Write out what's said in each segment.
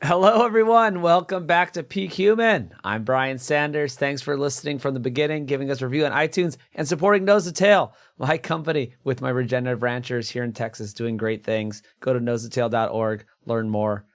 Hello, everyone. Welcome back to Peak Human. I'm Brian Sanders. Thanks for listening from the beginning, giving us a review on iTunes, and supporting Nose to Tail, my company with my regenerative ranchers here in Texas doing great things. Go to nosetatail.org, learn more.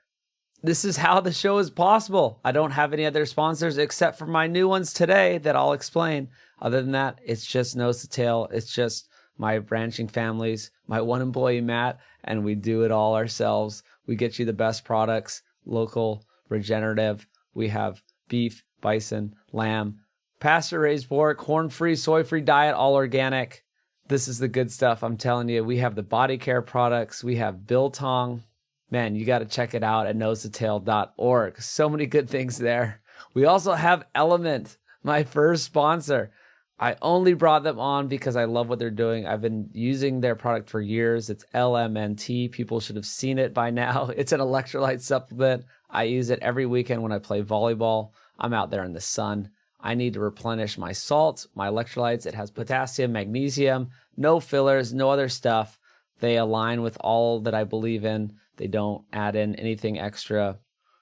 This is how the show is possible. I don't have any other sponsors except for my new ones today that I'll explain. Other than that, it's just Nose to Tail. It's just my ranching families, my one employee, Matt, and we do it all ourselves. We get you the best products. Local, regenerative. We have beef, bison, lamb, pasture-raised pork, corn-free, soy-free diet, all organic. This is the good stuff, I'm telling you. We have the body care products. We have biltong. Man, you got to check it out at nosetatail.org. So many good things there. We also have Element, my first sponsor. I only brought them on because I love what they're doing. I've been using their product for years. It's LMNT. People should have seen it by now. It's an electrolyte supplement. I use it every weekend when I play volleyball. I'm out there in the sun. I need to replenish my salt, my electrolytes. It has potassium, magnesium, no fillers, no other stuff. They align with all that I believe in. They don't add in anything extra.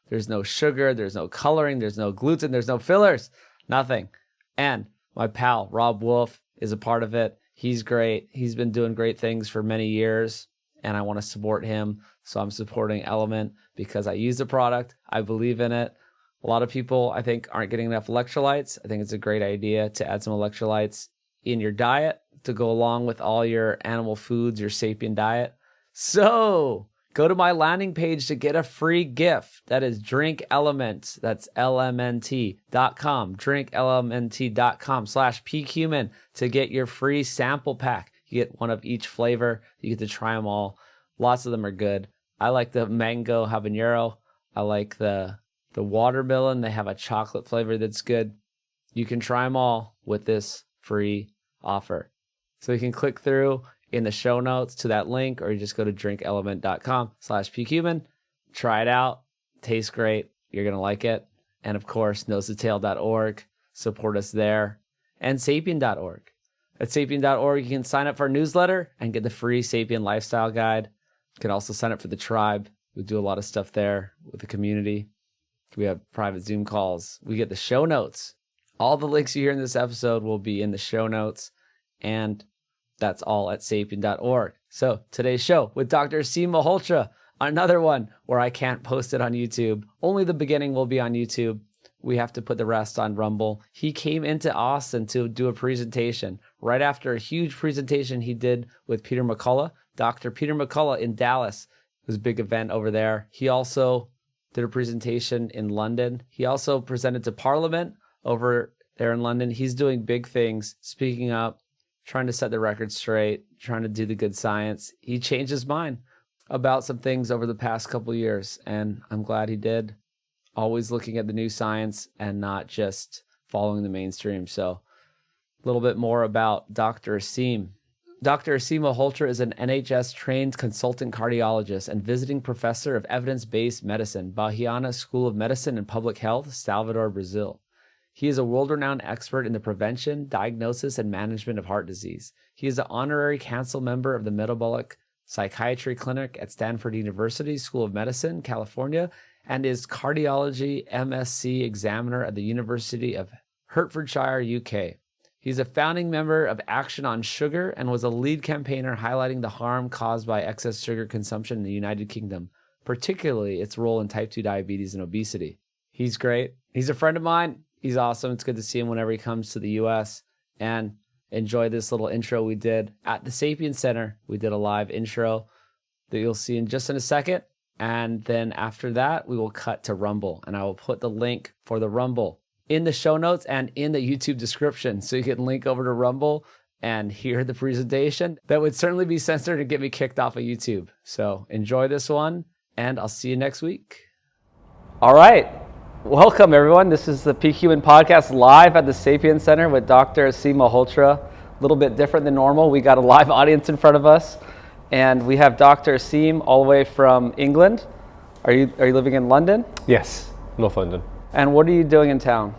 There's no sugar. There's no coloring. There's no gluten. There's no fillers. Nothing. And my pal, Rob Wolf, is a part of it. He's great. He's been doing great things for many years, and I want to support him. So I'm supporting Element because I use the product. I believe in it. A lot of people, I think, aren't getting enough electrolytes. I think it's a great idea to add some electrolytes in your diet to go along with all your animal foods, your sapien diet. So go to my landing page to get a free gift. That is Drink Element. That's LMNT.com. DrinkLMNT.com/peakhuman to get your free sample pack. You get one of each flavor. You get to try them all. Lots of them are good. I like the mango habanero. I like the watermelon. They have a chocolate flavor that's good. You can try them all with this free offer. So you can click through in the show notes to that link, or you just go to drinkelement.com/peakhuman. Try it out. Tastes great. You're going to like it. And of course, nosetatail.org. Support us there. And sapien.org. At sapien.org, you can sign up for our newsletter and get the free Sapien Lifestyle Guide. You can also sign up for the tribe. We do a lot of stuff there with the community. We have private Zoom calls. We get the show notes. All the links you hear in this episode will be in the show notes. And that's all at sapien.org. So today's show with Dr. Aseem Malhotra, another one where I can't post it on YouTube. Only the beginning will be on YouTube. We have to put the rest on Rumble. He came into Austin to do a presentation right after a huge presentation he did with Peter McCullough, Dr. Peter McCullough in Dallas. It was a big event over there. He also did a presentation in London. He also presented to Parliament over there in London. He's doing big things, speaking up, trying to set the record straight, trying to do the good science. He changed his mind about some things over the past couple of years, and I'm glad he did. Always looking at the new science and not just following the mainstream. So a little bit more about Dr. Aseem. Dr. Aseem Malhotra is an NHS-trained consultant cardiologist and visiting professor of evidence-based medicine, Bahiana School of Medicine and Public Health, Salvador, Brazil. He is a world-renowned expert in the prevention, diagnosis, and management of heart disease. He is an honorary council member of the Metabolic Psychiatry Clinic at Stanford University School of Medicine, California, and is cardiology MSc examiner at the University of Hertfordshire, UK. He's a founding member of Action on Sugar and was a lead campaigner highlighting the harm caused by excess sugar consumption in the United Kingdom, particularly its role in type 2 diabetes and obesity. He's great. He's a friend of mine. He's awesome. It's good to see him whenever he comes to the U.S. And enjoy this little intro we did at the Sapien Center. We did a live intro that you'll see in just in a second. And then after that, we will cut to Rumble. And I will put the link for the Rumble in the show notes and in the YouTube description. So you can link over to Rumble and hear the presentation. That would certainly be censored and get me kicked off of YouTube. So enjoy this one, and I'll see you next week. All right. Welcome, everyone. This is the Peak Human Podcast live at the Sapien Center with Dr. Aseem Malhotra. A little bit different than normal. We got a live audience in front of us, and we have Dr. Aseem all the way from England. Are you living in London? Yes, North London. And what are you doing in town?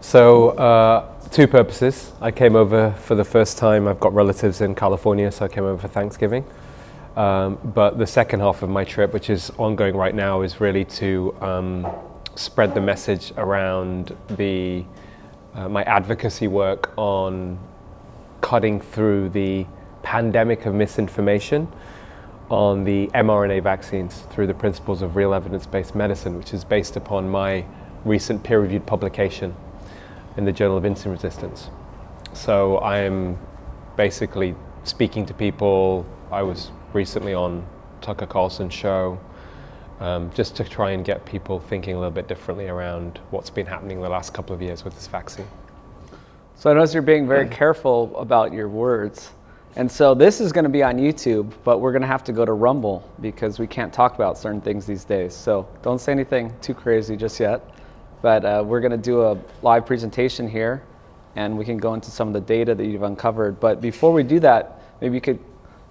So, two purposes. I came over for the first time. I've got relatives in California, so I came over for Thanksgiving. But the second half of my trip, which is ongoing right now, is really to spread the message around my advocacy work on cutting through the pandemic of misinformation on the mRNA vaccines through the principles of real evidence-based medicine, which is based upon my recent peer-reviewed publication in the Journal of Insulin Resistance. So I am basically speaking to people. I was recently on Tucker Carlson's show, just to try and get people thinking a little bit differently around what's been happening the last couple of years with this vaccine. So I notice you're being very careful about your words. And so this is going to be on YouTube, but we're going to have to go to Rumble because we can't talk about certain things these days. So don't say anything too crazy just yet. But we're going to do a live presentation here, and we can go into some of the data that you've uncovered. But before we do that, maybe you could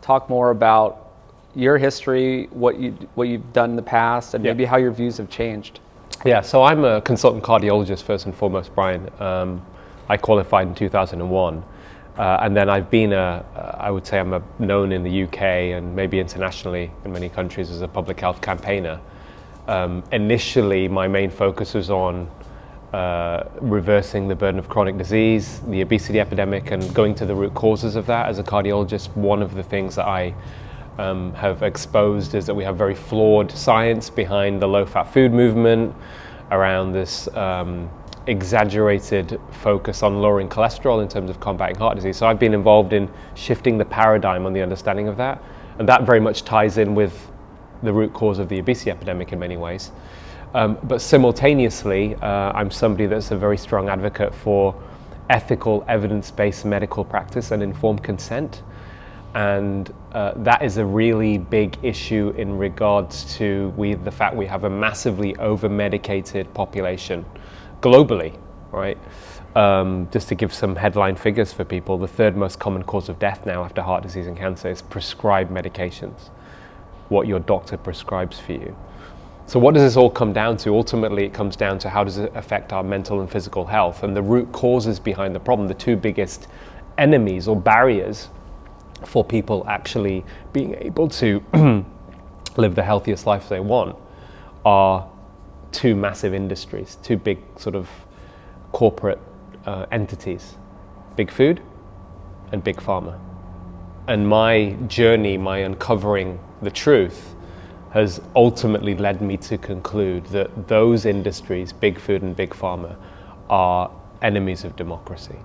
talk more about your history, what you've done in the past, and maybe how your views have changed. Yeah, so I'm a consultant cardiologist first and foremost, Brian. I qualified in 2001. And then I've been I would say I'm known in the UK and maybe internationally in many countries as a public health campaigner. Initially, my main focus was on reversing the burden of chronic disease, the obesity epidemic, and going to the root causes of that. As a cardiologist, one of the things that I have exposed is that we have very flawed science behind the low-fat food movement, around this exaggerated focus on lowering cholesterol in terms of combating heart disease. So I've been involved in shifting the paradigm on the understanding of that, and that very much ties in with the root cause of the obesity epidemic in many ways. But simultaneously, I'm somebody that's a very strong advocate for ethical, evidence-based medical practice and informed consent. And that is a really big issue in regards to the fact we have a massively over-medicated population globally, right? Just to give some headline figures for people, the third most common cause of death now after heart disease and cancer is prescribed medications, what your doctor prescribes for you. So what does this all come down to? Ultimately, it comes down to how does it affect our mental and physical health, and the root causes behind the problem. The two biggest enemies or barriers for people actually being able to live the healthiest life they want are two massive industries, two big sort of corporate entities, big food and big pharma. And my journey, my uncovering the truth, has ultimately led me to conclude that those industries, big food and big pharma, are enemies of democracy.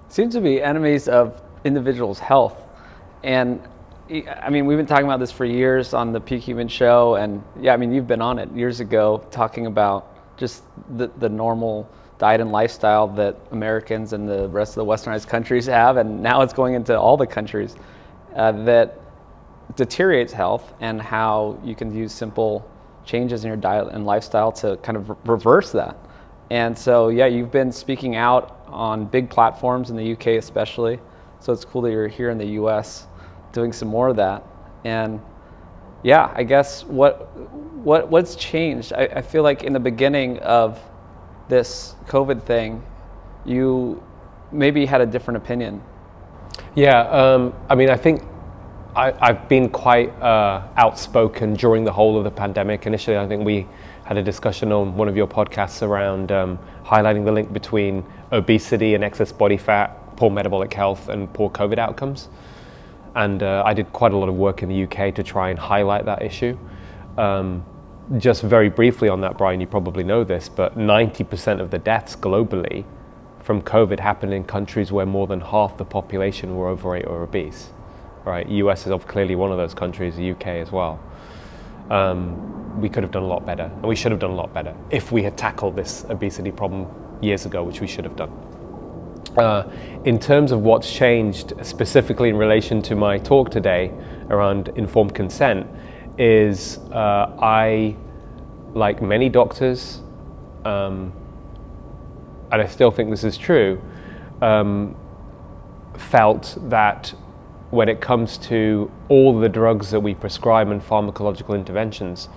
Seems to be enemies of individuals' health. And I mean, we've been talking about this for years on the Peak Human show, and yeah, I mean, you've been on it years ago talking about just the normal diet and lifestyle that Americans and the rest of the westernized countries have, and now it's going into all the countries that deteriorates health, and how you can use simple changes in your diet and lifestyle to kind of reverse that. And so, yeah, you've been speaking out on big platforms in the UK especially, so it's cool that you're here in the US doing some more of that. And yeah, I guess what's changed? I feel like in the beginning of this COVID thing, you maybe had a different opinion. Yeah, I mean, I think I've been quite outspoken during the whole of the pandemic. Initially, I think we had a discussion on one of your podcasts around highlighting the link between obesity and excess body fat, poor metabolic health, and poor COVID outcomes. And I did quite a lot of work in the UK to try and highlight that issue. Just very briefly on that, Brian, you probably know this, but 90% of the deaths globally from COVID happened in countries where more than half the population were overweight or obese. Right, US is clearly one of those countries, the UK as well. We could have done a lot better, and we should have done a lot better if we had tackled this obesity problem years ago, which we should have done. In terms of what's changed, specifically in relation to my talk today around informed consent, is I, like many doctors, and I still think this is true, felt that when it comes to all the drugs that we prescribe and pharmacological interventions,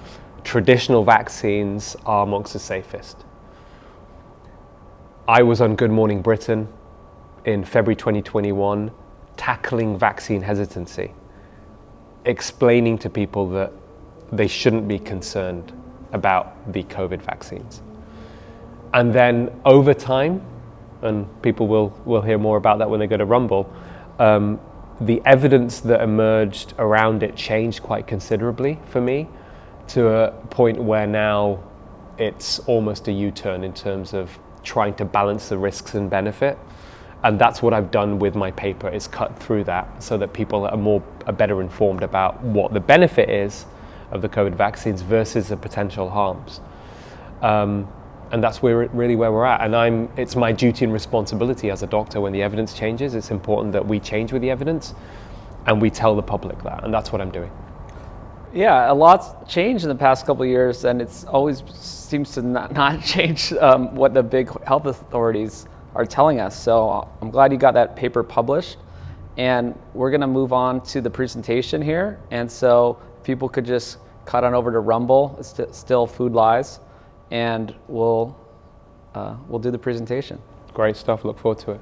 traditional vaccines are amongst the safest. I was on Good Morning Britain in February 2021 tackling vaccine hesitancy. explaining to people that they shouldn't be concerned about the COVID vaccines. And then over time, and people will hear more about that when they go to Rumble, the evidence that emerged around it changed quite considerably for me, to a point where now it's almost a U-turn in terms of trying to balance the risks and benefit. And that's what I've done with my paper, is cut through that so that people are better informed about what the benefit is of the COVID vaccines versus the potential harms. And that's really where we're at. And it's my duty and responsibility as a doctor, when the evidence changes, it's important that we change with the evidence and we tell the public that. And that's what I'm doing. Yeah, a lot's changed in the past couple of years, and it's always seems to not change what the big health authorities are telling us. So I'm glad you got that paper published. And we're going to move on to the presentation here. And so people could just cut on over to Rumble. It's still Food Lies. And we'll do the presentation. Great stuff. Look forward to it.